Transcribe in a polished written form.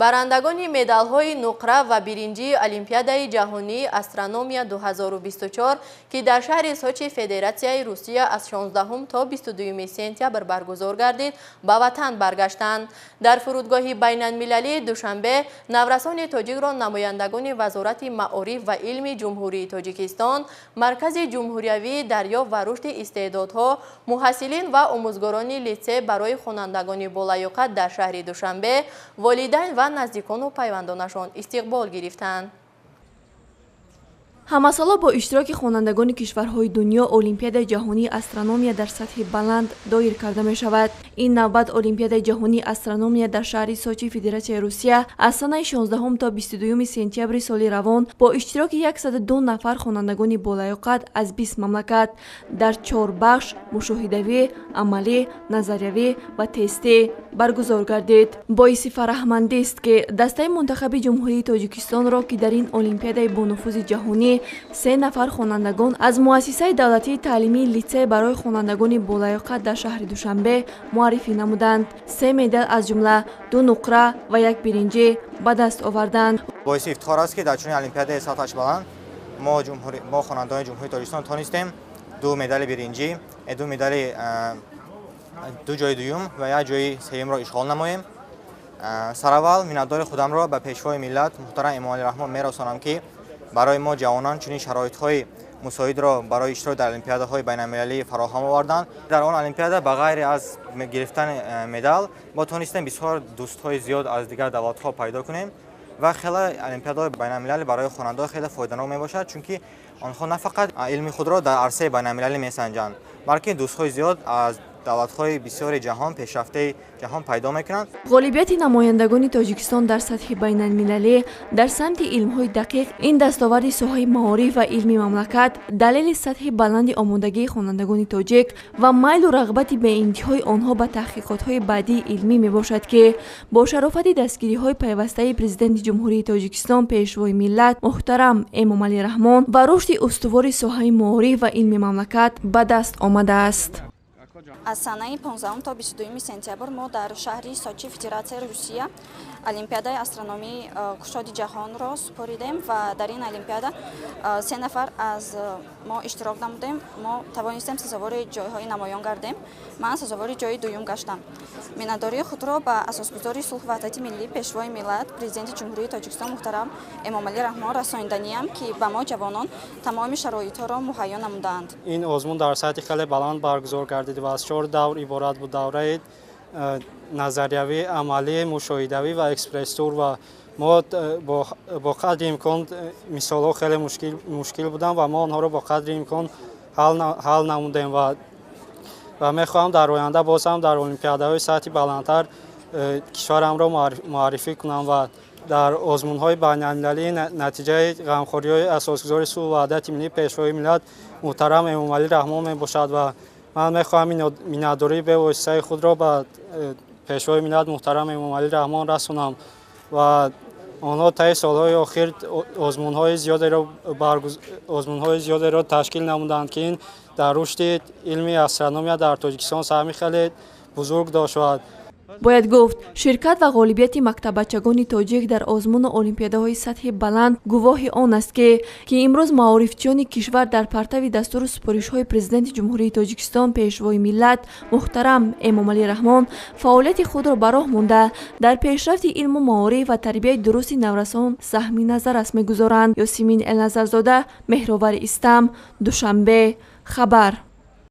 барандагони медалҳои нуқра ва биринҷии Олимпиадаи ҷаҳонии астрономия 2024 ки дар шаҳри Сочи Федератсияи Русия аз 16 то 22 сентябр баргузор гардид, ба ватан баргаштанд. Дар фурудгоҳи байналмилалии Душанбе наврасони тоҷикро намояндагони Вазорати маориф ва илми ҷумҳурии Тоҷикистон, Маркази ҷумҳуриявии дарёфт ва рушди истеъдодҳо, муҳассилин ва омӯзгорони литсей барои хонандагони болаёқат дар шаҳри Душанбе, волидайн ва наздикону пайвандонашон истиқбол гирифтанд. ҳамасало бо иштироки хонандагони кишварҳои дунё Олимпиадаи ҷаҳонии астрономия дар сатҳи баланд доир карда мешавад. Ин навбат Олимпиадаи ҷаҳонии астрономия дар шаҳри Сочи Федератсияи Русия аз санаи 16 то 22 сентябри соли равон бо иштироки 102 нафар хонандагони болаёқат аз 20 мамлакат дар 4 бахш мушоҳидавӣ, амалӣ, назариявӣ ва тестӣ баргузор гардид. Боиси фараҳмандист, ки дастаи мунтахаби ҷумҳурии Тоҷикистонро, ки дар ин олимпиадаи бонуфузи ҷаҳонӣ 3 нафар хонандагон аз муассисаи давлатии таълимии литсей барои хонандагони болаёқат дар шаҳри Душанбе муаррифӣ намуданд. 3 медал аз ҷумла 2 нуқра ва 1 биринҷӣ ба даст оварданд. боиси ифтихор аст, ки дар чунин олимпиадаи сатҳаш баланд мо хонандаони ҷумҳурии Тоҷикистон тонистем 2 медали биринҷӣ, 2 медали 2 ҷои дуюм ва 1 ҷои сеюмро ишғол намоем. Сараввал миннатдори худамро ба пешвои миллат муҳтарам Эмомалӣ Раҳмон мерасонам, ки барои мо ҷавонон чунин шароитҳои мусоидро барои иштирок дар олимпиадаҳои байналмилалӣ фароҳам оварданд. Дар он олимпиада ба ғайри аз гирифтани медал мо тонистем бисёр дӯстҳои зиёд аз дигар давлатҳо пайдо кунем ва хеле олимпиадаҳои байналмилалӣ барои хонандаҳо хеле фоиданок мебошад, чунки онҳо на фақат илми худро дар арсаи байналмилалӣ месанҷанд, балки дӯстҳои зиёд аз давлатҳои бисёри ҷаҳон, пешрафтаи ҷаҳон пайдо мекунанд. ғолибияти намояндагони Тоҷикистон дар сатҳи байналмилалӣ дар самти илмҳои дақиқ, ин дастоварди соҳаи маориф ва илми мамлакат далели сатҳи баланди омодагии хонандагони тоҷик ва майлу рағбати беинтиҳои онҳо ба таҳқиқотҳои баъдии илмӣ мебошад, ки бо шарофати дастгириҳои пайвастаи президенти ҷумҳурии Тоҷикистон пешвои миллат муҳтарам Эмомалӣ Раҳмон ва рушди устувори соҳаи маориф ва илми мамлакат ба даст омадааст. Аз санаи 15 то 22 сентябр мо дар шаҳри Сочи Федератсияи Русия Олимпиадаи астрономии кушоди ҷаҳонро супоридем ва дар ин олимпиада 3 нафар аз мо иштирок намудем. Мо тавонистем сазовори ҷойҳои намоён гардем. Ман сазовори ҷои дуюм гаштам. Миннатдории худро ба асосгузори сулҳ ваҳдати миллӣ, пешвои миллат, президенти ҷумҳурии Тоҷикистон муҳтарам Эмомалӣ Раҳмон расониданиам, ки ба мо ҷавонон тамоми шароитҳоро муҳайё намуданд. ин озмун дар сатҳи хеле баланд баргузор гардид ва аз 4 давр иборат буд: давраи назариявӣ, амалӣ, мушоҳидавӣ ва экспресс-тур. ва мо бо қадри имкон мисолҳо хеле мушкил буданд ва мо онҳоро бо қадри имкон ҳал намудем ва мехоҳам дар оянда боз ҳам дар олимпиадаҳои сатҳи баландтар кишварамро муаррифӣ кунам ва дар озмунҳои байналмилалии натиҷаи ғамхориҳои асосгузори сулҳ ваҳдати миллӣ пешвои миллат муҳтарам Эмомалӣ Раҳмон мебошад ва ман мехоҳам миннатдории бевоситаи худро ба пешвои миллат муҳтарам Эмомалӣ Раҳмон расонам ва онҳо таи солҳои охир озмунҳои зиёдеро ташкил намуданд, ки ин дар рушди илми астрономия дар Тоҷикистон саҳми хеле бузург дошт. бояд гуфт, ширкат ва ғолибияти мактабачагони тоҷик дар озмуну олимпиадаҳои сатҳи баланд гувоҳи он аст, ки имрӯз маорифчиёни кишвар дар партави дастуру супоришҳои президенти ҷумҳурии Тоҷикистон пешвои миллат муҳтарам Эмомалӣ Раҳмон фаъолияти худро ба роҳ монда дар пешрафти илму маориф ва тарбияи дурусти наврасон саҳми назаррас мегузоранд. Ёсимин Элназарзода, Меҳровари Истам, Душанбе, Хабар.